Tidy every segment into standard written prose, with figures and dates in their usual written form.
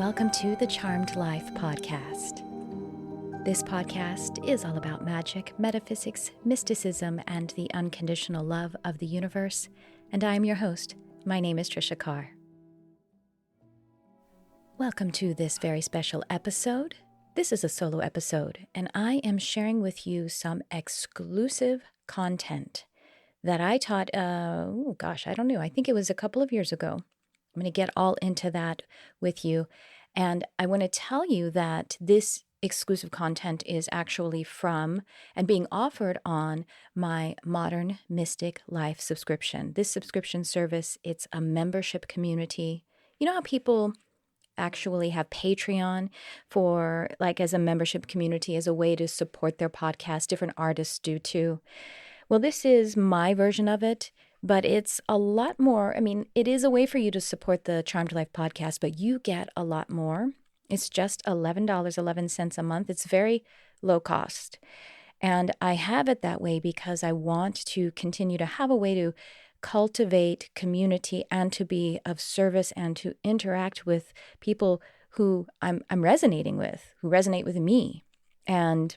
welcome to the Charmed Life podcast. This podcast is all about magic, metaphysics, mysticism, and the unconditional love of the universe, and I am your host. My name is Tricia Carr. Welcome to this very special episode. This is a solo episode, and I am sharing with you some exclusive content that I taught, I don't know, I think it was a couple of years ago. I'm going to get all into that with you. And I want to tell you that this exclusive content is actually from and being offered on my Modern Mystic Life subscription. This subscription service, it's a membership community. You know how people actually have Patreon for, like, as a membership community, as a way to support their podcast? Different artists do too. Well, this is my version of it. But it's a lot more. I mean, it is a way for you to support the Charmed Life podcast, but you get a lot more. It's just $11.11 a month. It's very low cost. And I have it that way because I want to continue to have a way to cultivate community and to be of service and to interact with people who I'm resonating with, who resonate with me and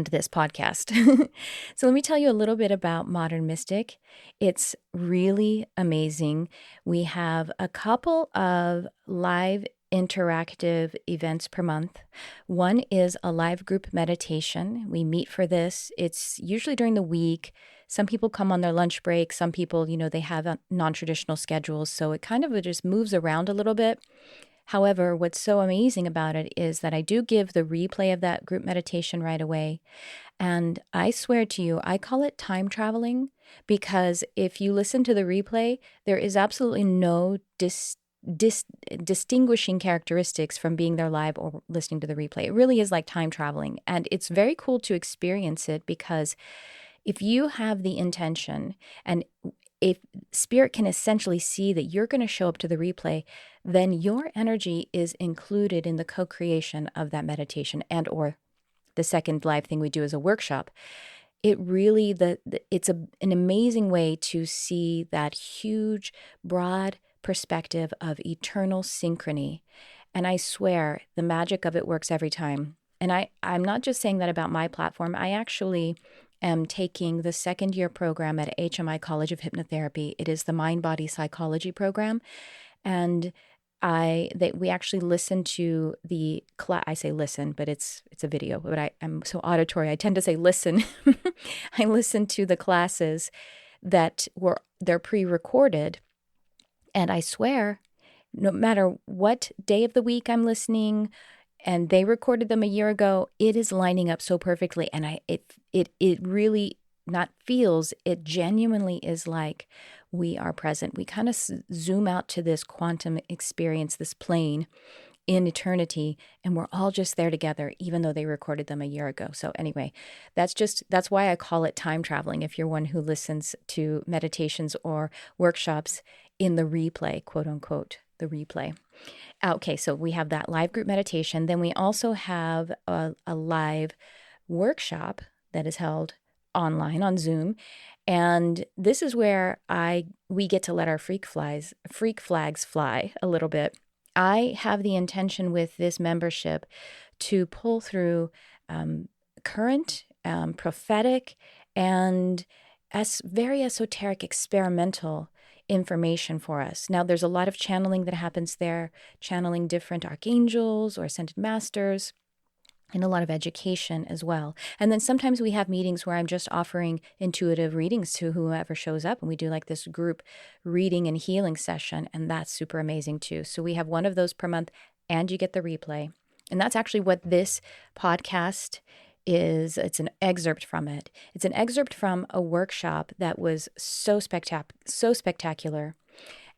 this podcast. So let me tell you a little bit about Modern Mystic. It's really amazing. We have a couple of live interactive events per month. One is a live group meditation. We meet for this. It's usually during the week. Some people come on their lunch break. Some people, they have non-traditional schedules. So it kind of just moves around a little bit. However, what's so amazing about it is that I do give the replay of that group meditation right away. And I swear to you, I call it time traveling because if you listen to the replay, there is absolutely no distinguishing characteristics from being there live or listening to the replay. It really is like time traveling. And it's very cool to experience it because if you have the intention and if spirit can essentially see that you're going to show up to the replay, then your energy is included in the co-creation of that meditation and or the second live thing we do is a workshop. It really, it's an amazing way to see that huge, broad perspective of eternal synchrony. And I swear the magic of it works every time. And I'm not just saying that about my platform. I actually am taking the second year program at HMI College of Hypnotherapy. It is the mind-body psychology program. And we actually listen to the class. I say listen, but it's a video, but I'm so auditory. I tend to say listen. I listen to the classes they're pre-recorded. And I swear, no matter what day of the week I'm listening, and they recorded them a year ago, it is lining up so perfectly. And it really not feels, it genuinely is like we are present. We kind of zoom out to this quantum experience, this plane in eternity, and we're all just there together, even though they recorded them a year ago. So anyway, that's why I call it time traveling. If you're one who listens to meditations or workshops in the replay, quote unquote, the replay. Okay, so we have that live group meditation. Then we also have a live workshop that is held online on Zoom. And this is where we get to let our freak flags fly a little bit. I have the intention with this membership to pull through current, prophetic, and very esoteric experimental information for us. Now, there's a lot of channeling that happens there, channeling different archangels or ascended masters, and a lot of education as well. And then sometimes we have meetings where I'm just offering intuitive readings to whoever shows up, and we do like this group reading and healing session, and that's super amazing too. So we have one of those per month, and you get the replay. And that's actually what this podcast is. It's an excerpt from it. It's an excerpt from a workshop that was so spectacular.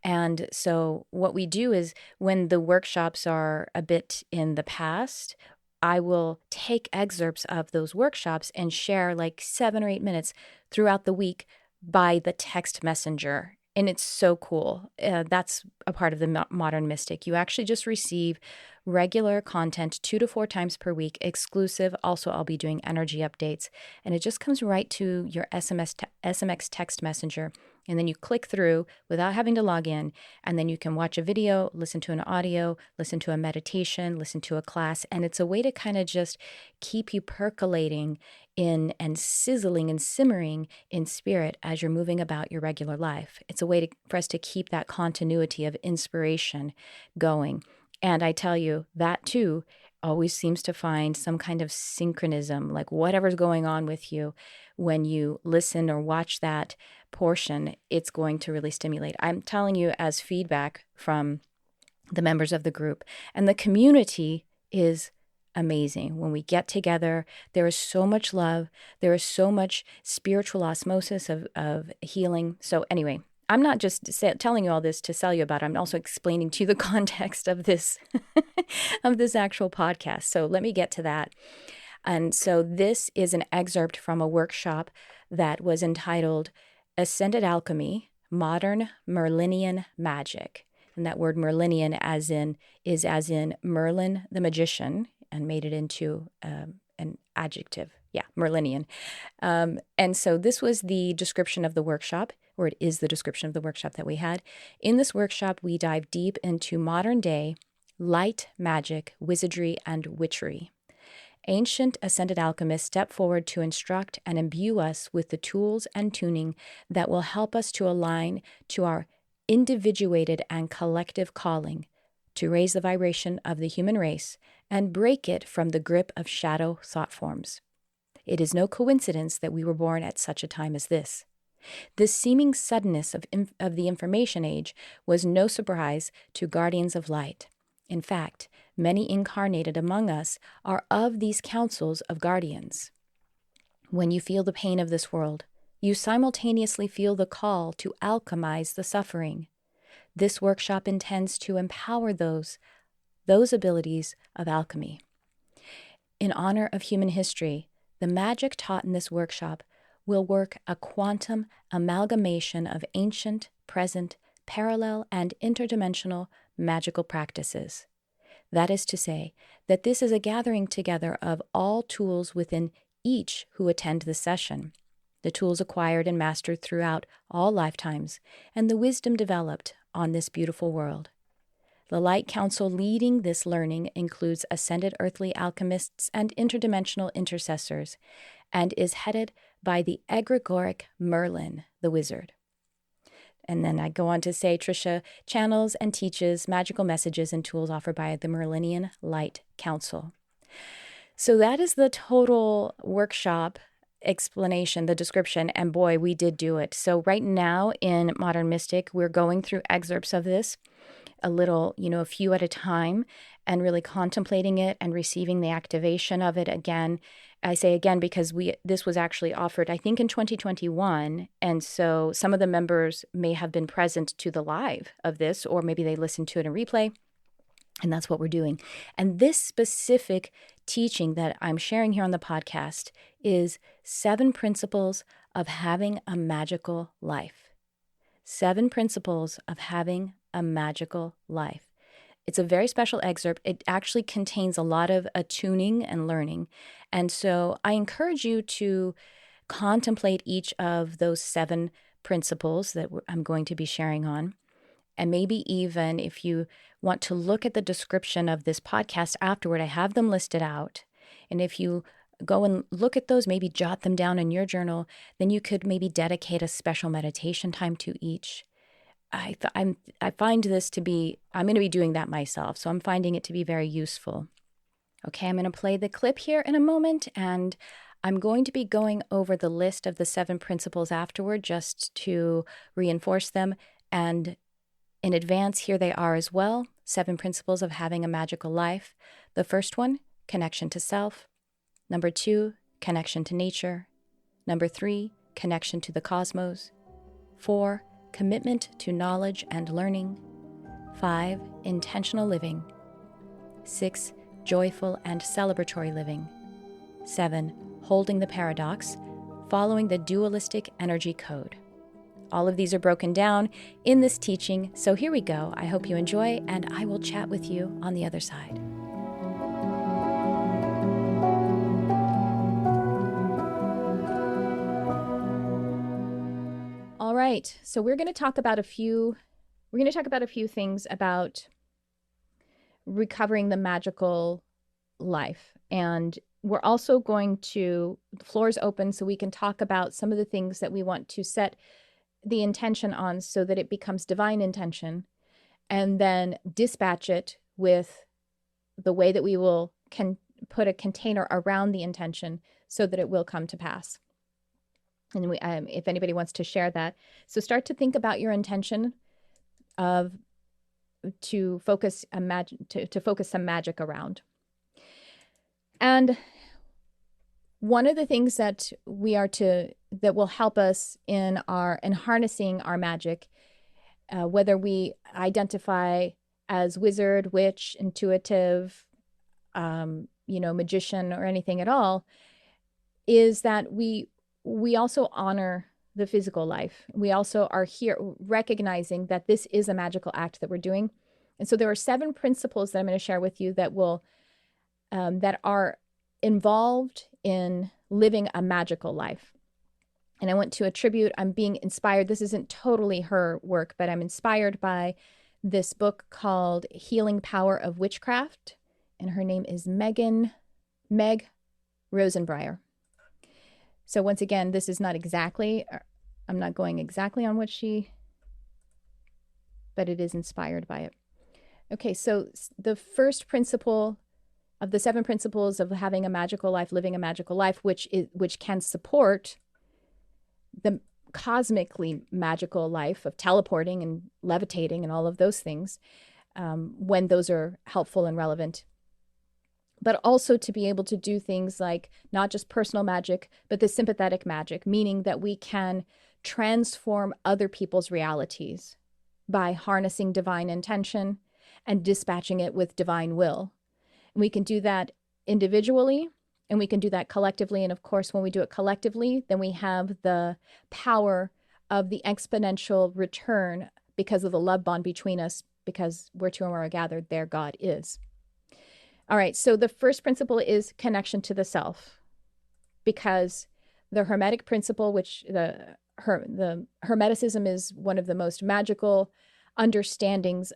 And so what we do is when the workshops are a bit in the past, I will take excerpts of those workshops and share like 7 or 8 minutes throughout the week by the text messenger. And it's so cool. That's a part of the Modern Mystic. You actually just receive regular content 2 to 4 times per week, exclusive. Also, I'll be doing energy updates. And it just comes right to your SMX text messenger. And then you click through without having to log in. And then you can watch a video, listen to an audio, listen to a meditation, listen to a class. And it's a way to kind of just keep you percolating in and sizzling and simmering in spirit as you're moving about your regular life. It's a way for us to keep that continuity of inspiration going. And I tell you, that too always seems to find some kind of synchronism, like whatever's going on with you when you listen or watch that portion, it's going to really stimulate. I'm telling you as feedback from the members of the group. And the community is amazing. When we get together, there is so much love. There is so much spiritual osmosis of healing. So anyway, I'm not just telling you all this to sell you about it. I'm also explaining to you the context of this of this actual podcast. So let me get to that. And so this is an excerpt from a workshop that was entitled Ascended Alchemy, Modern Merlinian Magic. And that word Merlinian is as in Merlin the magician, and made it into an adjective. Yeah, Merlinian. And so this was the description of the workshop, or it is the description of the workshop that we had. In this workshop, we dive deep into modern day light magic, wizardry, and witchery. Ancient ascended alchemists step forward to instruct and imbue us with the tools and tuning that will help us to align to our individuated and collective calling to raise the vibration of the human race and break it from the grip of shadow thought forms. It is no coincidence that we were born at such a time as this. This seeming suddenness of the information age was no surprise to guardians of light. In fact, many incarnated among us are of these councils of guardians. When you feel the pain of this world, you simultaneously feel the call to alchemize the suffering. This workshop intends to empower those abilities of alchemy. In honor of human history, the magic taught in this workshop will work a quantum amalgamation of ancient, present, parallel, and interdimensional magical practices. That is to say, that this is a gathering together of all tools within each who attend the session, the tools acquired and mastered throughout all lifetimes, and the wisdom developed on this beautiful world. The Light Council leading this learning includes ascended earthly alchemists and interdimensional intercessors, and is headed by the egregoric Merlin, the wizard. And then I go on to say Tricia channels and teaches magical messages and tools offered by the Merlinian Light Council. So that is the total workshop explanation, the description, and boy, we did do it. So right now in Modern Mystic, we're going through excerpts of this, a little, a few at a time, and really contemplating it and receiving the activation of it again. I say again because this was actually offered, I think, in 2021, and so some of the members may have been present to the live of this, or maybe they listened to it in replay, and that's what we're doing. And this specific teaching that I'm sharing here on the podcast is 7 principles of having a magical life. 7 principles of having a magical life. It's a very special excerpt. It actually contains a lot of attuning and learning. And so I encourage you to contemplate each of those 7 principles that I'm going to be sharing on. And maybe even if you want to look at the description of this podcast afterward, I have them listed out. And if you go and look at those, maybe jot them down in your journal, then you could maybe dedicate a special meditation time to each. I find this to be, I'm going to be doing that myself, so I'm finding it to be very useful. Okay, I'm going to play the clip here in a moment, and I'm going to be going over the list of the 7 principles afterward just to reinforce them. And in advance, here they are as well, 7 principles of having a magical life. The first one, connection to self. Number 2, connection to nature. Number 3, connection to the cosmos. 4, commitment to knowledge and learning. 5, intentional living. 6, joyful and celebratory living. 7, holding the paradox, following the dualistic energy code. All of these are broken down in this teaching, so here we go. I hope you enjoy, and I will chat with you on the other side. All right. So we're going to talk about a few things about recovering the magical life. And we're also going to, the floor is open so we can talk about some of the things that we want to set the intention on so that it becomes divine intention, and then dispatch it with the way that we can put a container around the intention so that it will come to pass. And if anybody wants to share that, so start to think about your intention to focus some magic around. And one of the things that that will help us in harnessing our magic, whether we identify as wizard, witch, intuitive, magician, or anything at all, is that we also honor the physical life. We also are here recognizing that this is a magical act that we're doing. And so there are 7 principles that I'm going to share with you that that are involved in living a magical life. And I want to attribute, I'm being inspired. This isn't totally her work, but I'm inspired by this book called Healing Power of Witchcraft. And her name is Meg Rosenbreyer. So once again, this is not exactly, I'm not going exactly on what but it is inspired by it. Okay, so the first principle of the 7 principles of having a magical life, living a magical life, which can support the cosmically magical life of teleporting and levitating and all of those things, when those are helpful and relevant. But also to be able to do things like not just personal magic, but the sympathetic magic, meaning that we can transform other people's realities by harnessing divine intention and dispatching it with divine will. And we can do that individually, and we can do that collectively. And of course, when we do it collectively, then we have the power of the exponential return because of the love bond between us, because where 2 or more are gathered, there God is. All right, so the first principle is connection to the self, because the Hermetic principle, which the Hermeticism is one of the most magical understandings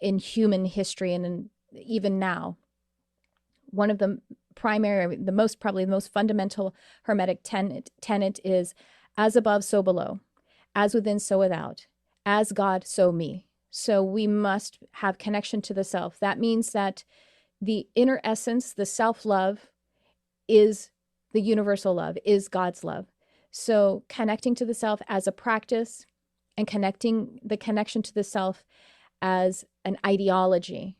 in human history, and even now. One of the primary, probably the most fundamental Hermetic tenet is as above, so below, as within, so without, as God, so me. So we must have connection to the self. That means that the inner essence, the self-love, is the universal love, is God's love. So connecting to the self as a practice, and the connection to the self as an ideology.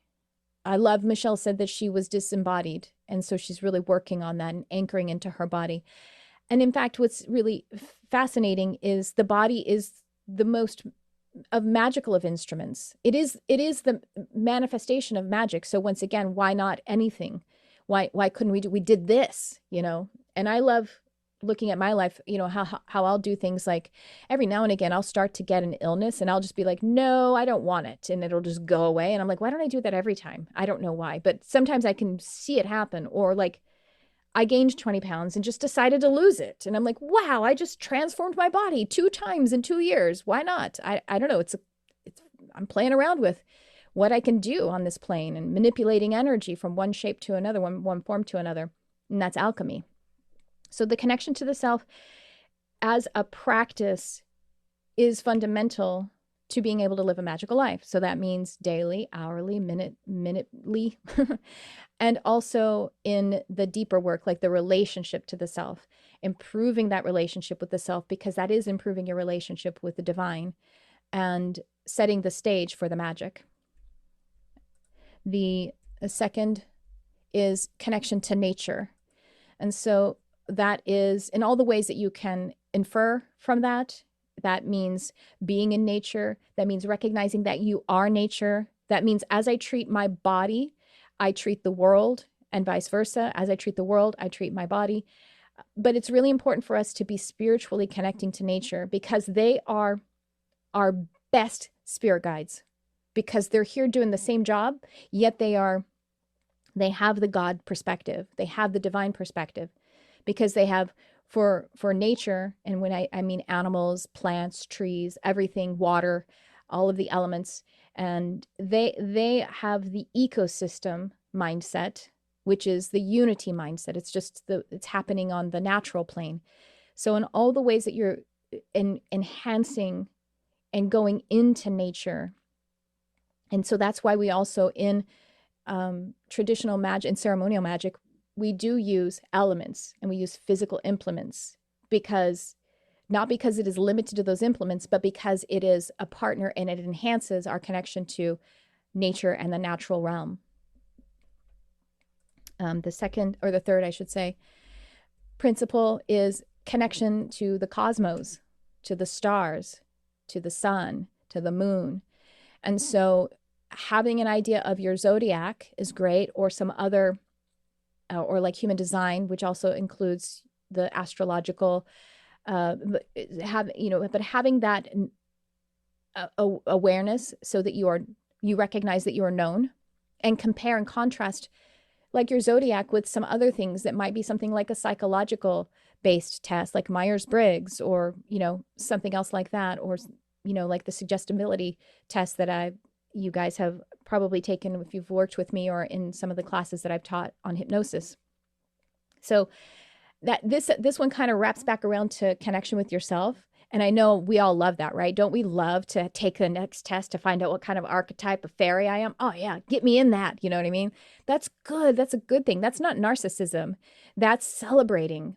I love Michelle said that she was disembodied, and so she's really working on that and anchoring into her body. And in fact, what's really fascinating is the body is the most magical of instruments. It is the manifestation of magic. So once again, why not anything? Why couldn't we did this, And I love looking at my life, how I'll do things like every now and again, I'll start to get an illness and I'll just be like, no, I don't want it. And it'll just go away. And I'm like, why don't I do that every time? I don't know why, but sometimes I can see it happen. Or like I gained 20 pounds and just decided to lose it. And I'm like, wow, I just transformed my body 2 times in 2 years. Why not? I don't know. I'm playing around with what I can do on this plane and manipulating energy from one shape to another, one form to another. And that's alchemy. So the connection to the self as a practice is fundamental to being able to live a magical life. So that means daily, hourly, minutely, and also in the deeper work, like the relationship to the self, improving that relationship with the self, because that is improving your relationship with the divine and setting the stage for the magic. The second is connection to nature. And so that is in all the ways that you can infer from that. That means being in nature. That means recognizing that you are nature. That means as I treat my body, I treat the world, and vice versa. As I treat the world, I treat my body. But it's really important for us to be spiritually connecting to nature, because they are our best spirit guides, because they're here doing the same job, yet they have the God perspective. They have the divine perspective, because they have for nature, and when I mean animals, plants, trees, everything, water, all of the elements, and they have the ecosystem mindset, which is the unity mindset. It's happening on the natural plane. So in all the ways that you're enhancing and going into nature. And so that's why we also in traditional magic and ceremonial magic, we do use elements and we use physical implements, not because it is limited to those implements, but because it is a partner and it enhances our connection to nature and the natural realm. The second, or the third, I should say, principle is connection to the cosmos, to the stars, to the sun, to the moon. And so having an idea of your zodiac is great, or some other, or like human design, which also includes the astrological, but having that awareness so that you recognize that you are known, and compare and contrast like your zodiac with some other things that might be something like a psychological based test, like Myers-Briggs, or, something else like that, or, like the suggestibility test that you guys have probably taken if you've worked with me or in some of the classes that I've taught on hypnosis. So that this one kind of wraps back around to connection with yourself. And I know we all love that, right? Don't we love to take the next test to find out what kind of archetype of fairy I am? Oh yeah, get me in that. You know what I mean? That's good. That's a good thing. That's not narcissism. That's celebrating.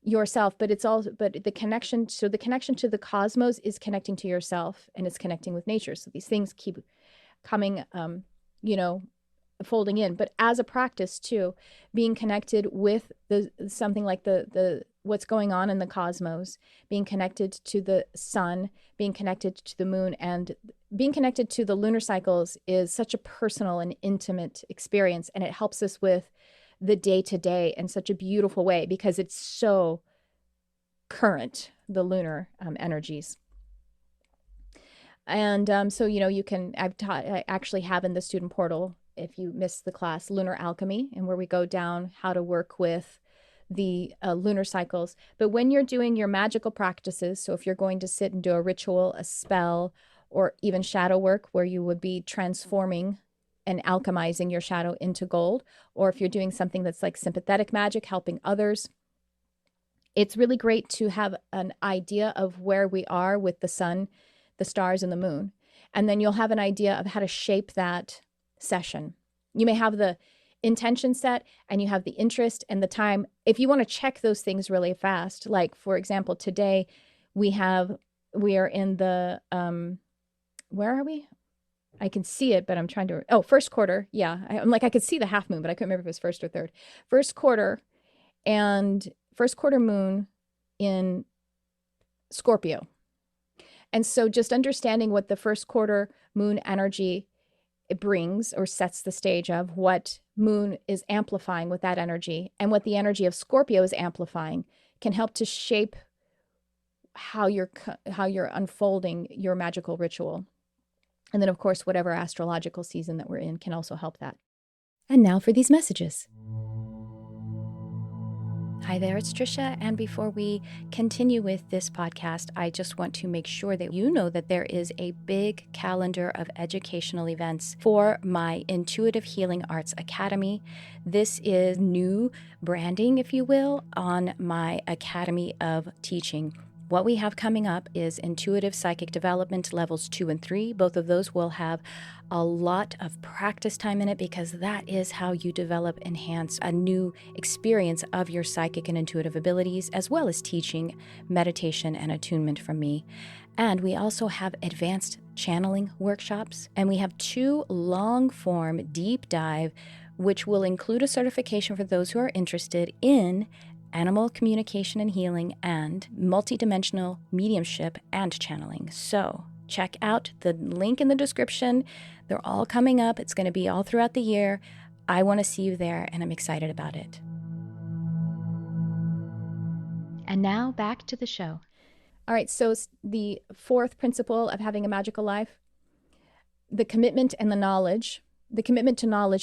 Yourself, but the connection to the cosmos is connecting to yourself, and it's connecting with nature. So these things keep coming, folding in. But as a practice too, being connected with something like the what's going on in the cosmos, being connected to the sun, being connected to the moon, and being connected to the lunar cycles is such a personal and intimate experience, and it helps us with the day-to-day in such a beautiful way because it's so current, the lunar energies. And so, I actually have in the student portal, if you missed the class, Lunar Alchemy, and where we go down how to work with the lunar cycles. But when you're doing your magical practices, so if you're going to sit and do a ritual, a spell, or even shadow work where you would be transforming and alchemizing your shadow into gold, or if you're doing something that's like sympathetic magic, helping others, it's really great to have an idea of where we are with the sun, the stars, and the moon. And then you'll have an idea of how to shape that session. You may have the intention set and you have the interest and the time. If you want to check those things really fast, like for example, today we are in the, where are we? I can see it, but I'm trying to, first quarter. Yeah. I could see the half moon, but I couldn't remember if it was first or third. First quarter moon in Scorpio. And so just understanding what the first quarter moon energy it brings or sets the stage of, what moon is amplifying with that energy, and what the energy of Scorpio is amplifying can help to shape how you're unfolding your magical ritual. And then, of course, whatever astrological season that we're in can also help that. And now for these messages. Hi there, it's Tricia, and before we continue with this podcast, I just want to make sure that you know that there is a big calendar of educational events for my Intuitive Healing Arts Academy. This is new branding, if you will, on my Academy of Teaching. What we have coming up is Intuitive Psychic Development Levels 2 and 3. Both of those will have a lot of practice time in it because that is how you develop, enhance a new experience of your psychic and intuitive abilities, as well as teaching, meditation, and attunement from me. And we also have advanced channeling workshops, and we have 2 long-form deep dive, which will include a certification for those who are interested in animal communication and healing, and multidimensional mediumship and channeling. So check out the link in the description. They're all coming up. It's going to be all throughout the year. I want to see you there, and I'm excited about it. And now back to the show. All right, so the 4th principle of having a magical life, the commitment to knowledge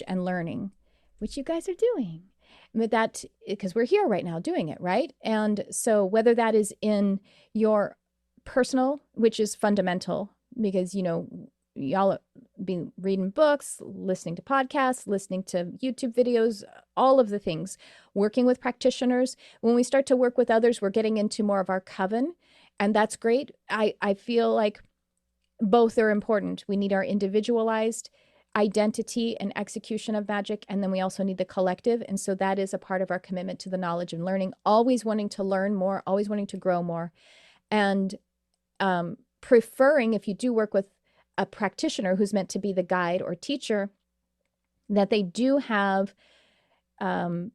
and learning, which you guys are doing. But that, because we're here right now doing it, right? And so whether that is in your personal, which is fundamental, because, y'all be reading books, listening to podcasts, listening to YouTube videos, all of the things, working with practitioners. When we start to work with others, we're getting into more of our coven, and that's great. I feel like both are important. We need our individualized identity and execution of magic, and then we also need the collective. And so that is a part of our commitment to the knowledge and learning, always wanting to learn more, always wanting to grow more, and preferring, if you do work with a practitioner who's meant to be the guide or teacher, that they do have, they've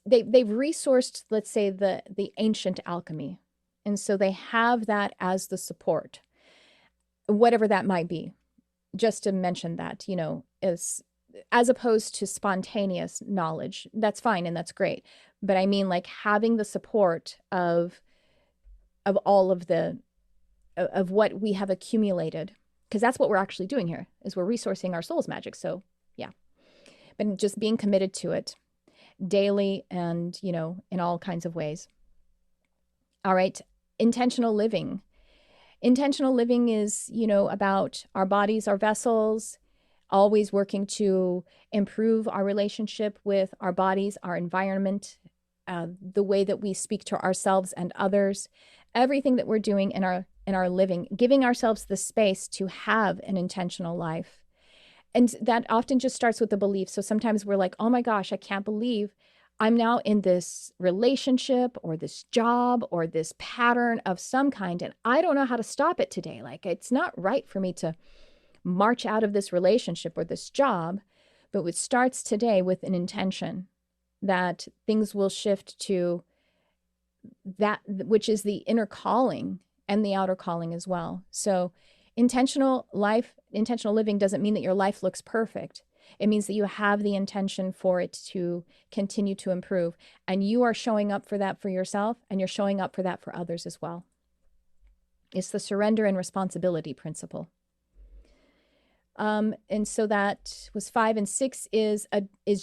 resourced, let's say, the ancient alchemy. And so they have that as the support, whatever that might be. Just to mention that, as opposed to spontaneous knowledge, that's fine and that's great. But I mean, like, having the support of all of what we have accumulated, because that's what we're actually doing here, is we're resourcing our soul's magic. So yeah, but just being committed to it daily and, in all kinds of ways. All right. Intentional living. Intentional living is, about our bodies, our vessels, always working to improve our relationship with our bodies, our environment, the way that we speak to ourselves and others, everything that we're doing in our living, giving ourselves the space to have an intentional life. And that often just starts with the belief. So sometimes we're like, oh my gosh, I can't believe I'm now in this relationship or this job or this pattern of some kind, and I don't know how to stop it today. Like, it's not right for me to march out of this relationship or this job, but it starts today with an intention that things will shift to that, which is the inner calling and the outer calling as well. So intentional living doesn't mean that your life looks perfect. It means that you have the intention for it to continue to improve. And you are showing up for that for yourself, and you're showing up for that for others as well. It's the surrender and responsibility principle. And so that was 5. And 6 is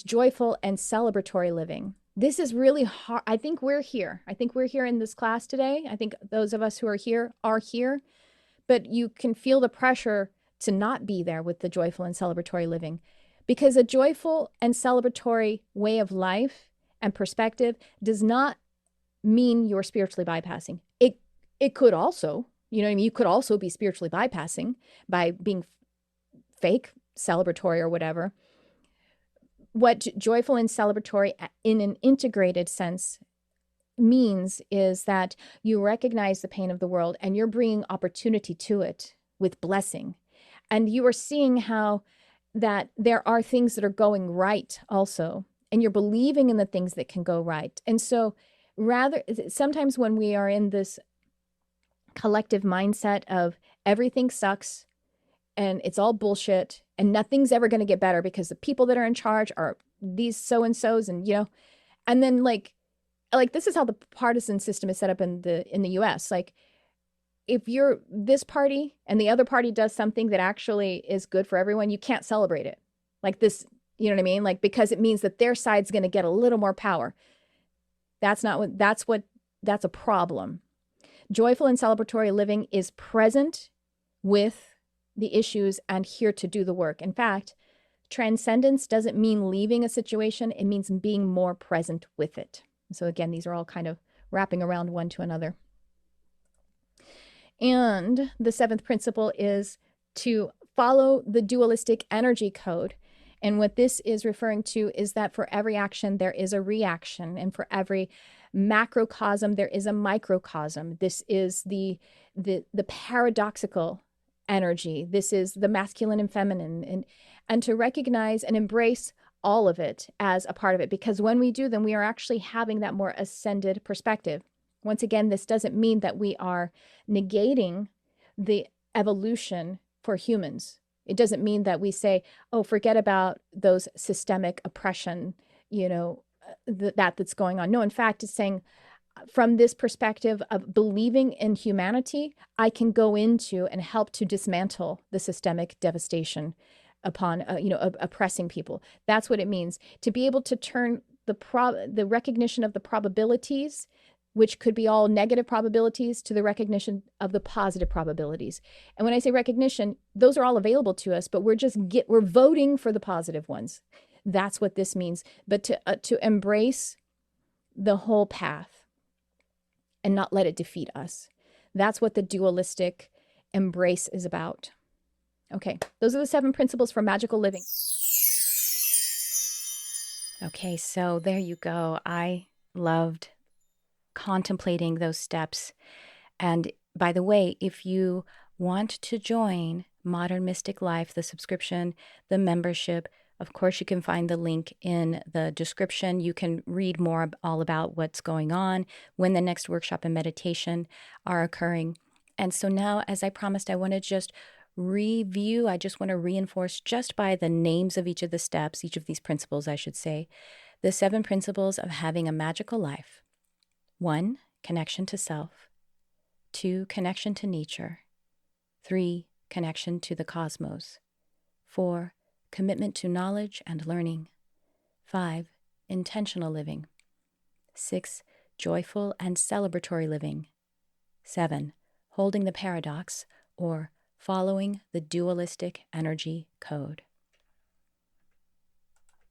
joyful and celebratory living. This is really hard. I think we're here. In this class today. I think those of us who are here, but you can feel the pressure to not be there with the joyful and celebratory living. Because a joyful and celebratory way of life and perspective does not mean you're spiritually bypassing. It could also, you could also be spiritually bypassing by being fake, celebratory, or whatever. What joyful and celebratory in an integrated sense means is that you recognize the pain of the world and you're bringing opportunity to it with blessing. And you are seeing how that there are things that are going right also, and you're believing in the things that can go right. And so sometimes when we are in this collective mindset of everything sucks and it's all bullshit and nothing's ever going to get better because the people that are in charge are these so-and-sos, and, and then like this is how the partisan system is set up in the US. Like, if you're this party and the other party does something that actually is good for everyone, you can't celebrate it. Like this, you know what I mean? Like, because it means that their side's going to get a little more power. That's a problem. Joyful and celebratory living is present with the issues and here to do the work. In fact, transcendence doesn't mean leaving a situation. It means being more present with it. So again, these are all kind of wrapping around one to another. And the 7th principle is to follow the dualistic energy code. And what this is referring to is that for every action, there is a reaction. And for every macrocosm, there is a microcosm. This is the paradoxical energy. This is the masculine and feminine. And to recognize and embrace all of it as a part of it. Because when we do, then we are actually having that more ascended perspective. Once again, this doesn't mean that we are negating the evolution for humans. It doesn't mean that we say, oh, forget about those systemic oppression, that's going on. No, in fact, it's saying from this perspective of believing in humanity, I can go into and help to dismantle the systemic devastation upon, oppressing people. That's what it means to be able to turn the recognition of the probabilities, which could be all negative probabilities, to the recognition of the positive probabilities. And when I say recognition, those are all available to us, but we're voting for the positive ones. That's what this means. But to embrace the whole path and not let it defeat us. That's what the dualistic embrace is about. Okay, those are the 7 principles for magical living. Okay, so there you go. I loved contemplating those steps. And by the way, if you want to join Modern Mystic Life, the subscription, the membership, of course, you can find the link in the description. You can read more all about what's going on, when the next workshop and meditation are occurring. And so now, as I promised, I want to just review. I just want to reinforce, just by the names of each of the steps, each of these principles, I should say, the 7 principles of having a magical life. 1, connection to self. 2, connection to nature. 3, connection to the cosmos. 4, commitment to knowledge and learning. 5, intentional living. 6, joyful and celebratory living. 7, holding the paradox, or following the dualistic energy code.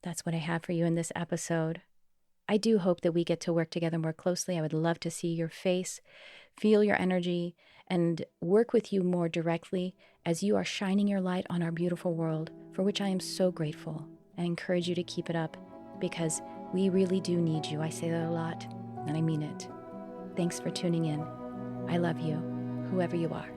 That's what I have for you in this episode. I do hope that we get to work together more closely. I would love to see your face, feel your energy, and work with you more directly as you are shining your light on our beautiful world, for which I am so grateful. I encourage you to keep it up, because we really do need you. I say that a lot, and I mean it. Thanks for tuning in. I love you, whoever you are.